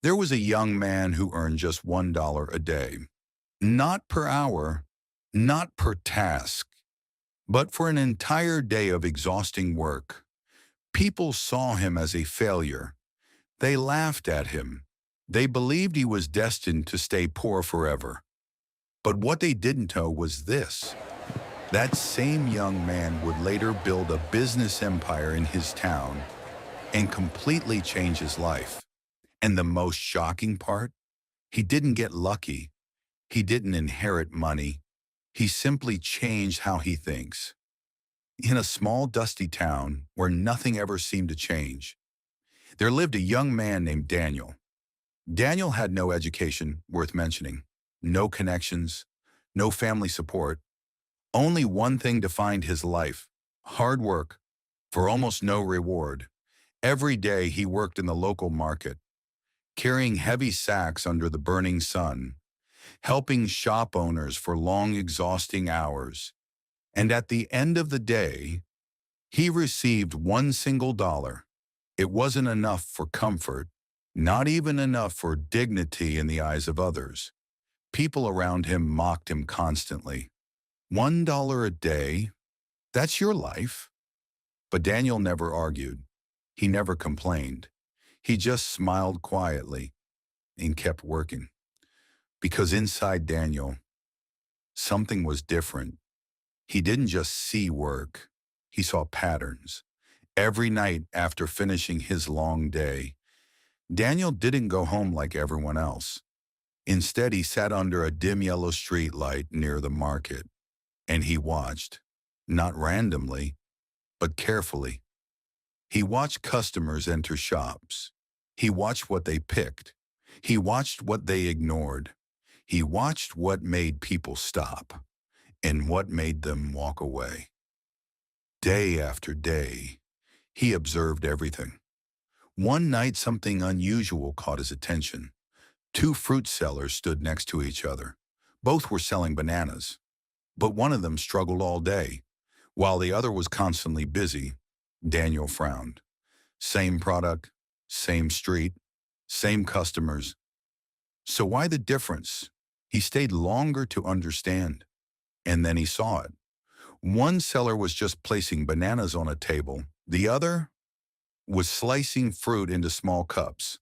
There was a young man who earned just $1 a day, not per hour, not per task, but for an entire day of exhausting work. People saw him as a failure. They laughed at him. They believed he was destined to stay poor forever. But what they didn't know was this. That same young man would later build a business empire in his town and completely change his life. And the most shocking part? He didn't get lucky. He didn't inherit money. He simply changed how he thinks. In a small, dusty town where nothing ever seemed to change, there lived a young man named Daniel. Daniel had no education worth mentioning, no connections, no family support. Only one thing defined his life: hard work for almost no reward. Every day he worked in the local market, carrying heavy sacks under the burning sun, helping shop owners for long, exhausting hours. And at the end of the day, he received one single dollar. It wasn't enough for comfort, not even enough for dignity in the eyes of others. People around him mocked him constantly. $1 a day? That's your life? But Daniel never argued. He never complained. He just smiled quietly and kept working. Because inside Daniel, something was different. He didn't just see work. He saw patterns. Every night after finishing his long day, Daniel didn't go home like everyone else. Instead, he sat under a dim yellow street light near the market, and he watched, not randomly, but carefully. He watched customers enter shops. He watched what they picked. He watched what they ignored. He watched what made people stop and what made them walk away. Day after day, he observed everything. One night, something unusual caught his attention. Two fruit sellers stood next to each other. Both were selling bananas, but one of them struggled all day, while the other was constantly busy. Daniel frowned. Same product, same street, same customers. So why the difference? He stayed longer to understand, and then he saw it. One seller was just placing bananas on a table. The other was slicing fruit into small cups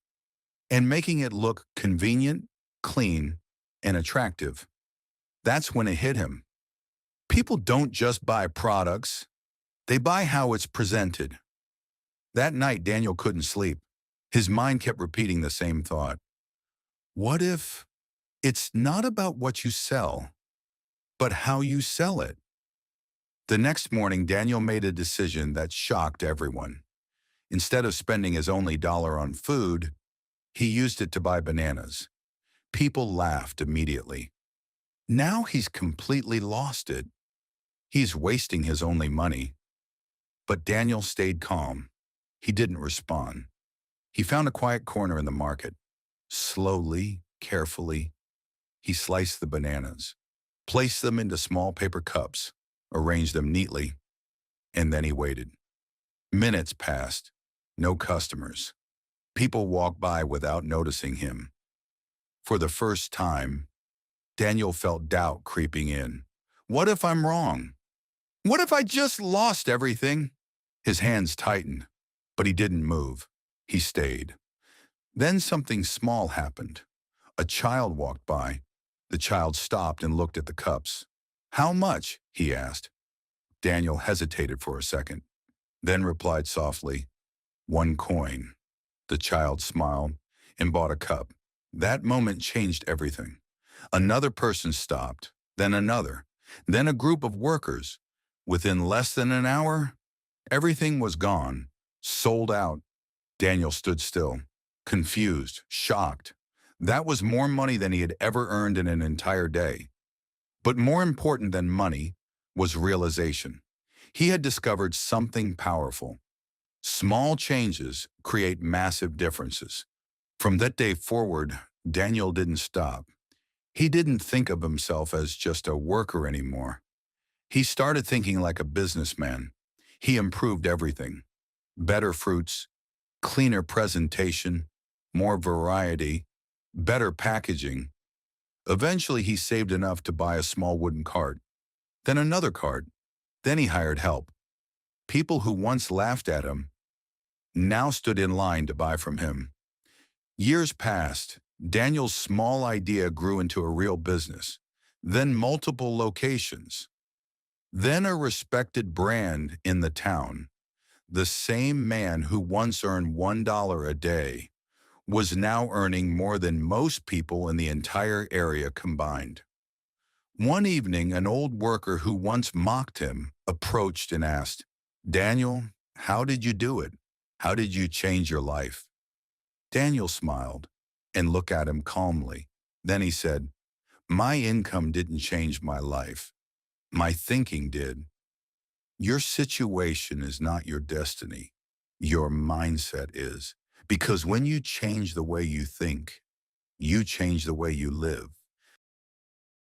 and making it look convenient, clean, and attractive. That's when it hit him. People don't just buy products, they buy how it's presented. That night, Daniel couldn't sleep. His mind kept repeating the same thought. What if it's not about what you sell, but how you sell it? The next morning, Daniel made a decision that shocked everyone. Instead of spending his only dollar on food, he used it to buy bananas. People laughed immediately. Now he's completely lost it. He's wasting his only money. But Daniel stayed calm. He didn't respond. He found a quiet corner in the market. Slowly, carefully, he sliced the bananas, placed them into small paper cups, arranged them neatly, and then he waited. Minutes passed. No customers. People walked by without noticing him. For the first time, Daniel felt doubt creeping in. What if I'm wrong? What if I just lost everything? His hands tightened, but he didn't move. He stayed. Then something small happened. A child walked by. The child stopped and looked at the cups. How much? He asked. Daniel hesitated for a second, then replied softly, 1 coin. The child smiled and bought a cup. That moment changed everything. Another person stopped, then another, then a group of workers. Within less than an hour, everything was gone, sold out. Daniel stood still, confused, shocked. That was more money than he had ever earned in an entire day. But more important than money was realization. He had discovered something powerful. Small changes create massive differences. From that day forward, Daniel didn't stop. He didn't think of himself as just a worker anymore. He started thinking like a businessman. He improved everything. Better fruits, cleaner presentation, more variety, better packaging. Eventually, he saved enough to buy a small wooden cart, then another cart. Then he hired help. People who once laughed at him now stood in line to buy from him. Years passed. Daniel's small idea grew into a real business, then multiple locations, then a respected brand in the town. The same man who once earned $1 a day was now earning more than most people in the entire area combined. One evening, an old worker who once mocked him approached and asked, "Daniel, how did you do it? How did you change your life?" Daniel smiled and looked at him calmly. Then he said, "My income didn't change my life. My thinking did. Your situation is not your destiny. Your mindset is. Because when you change the way you think, you change the way you live."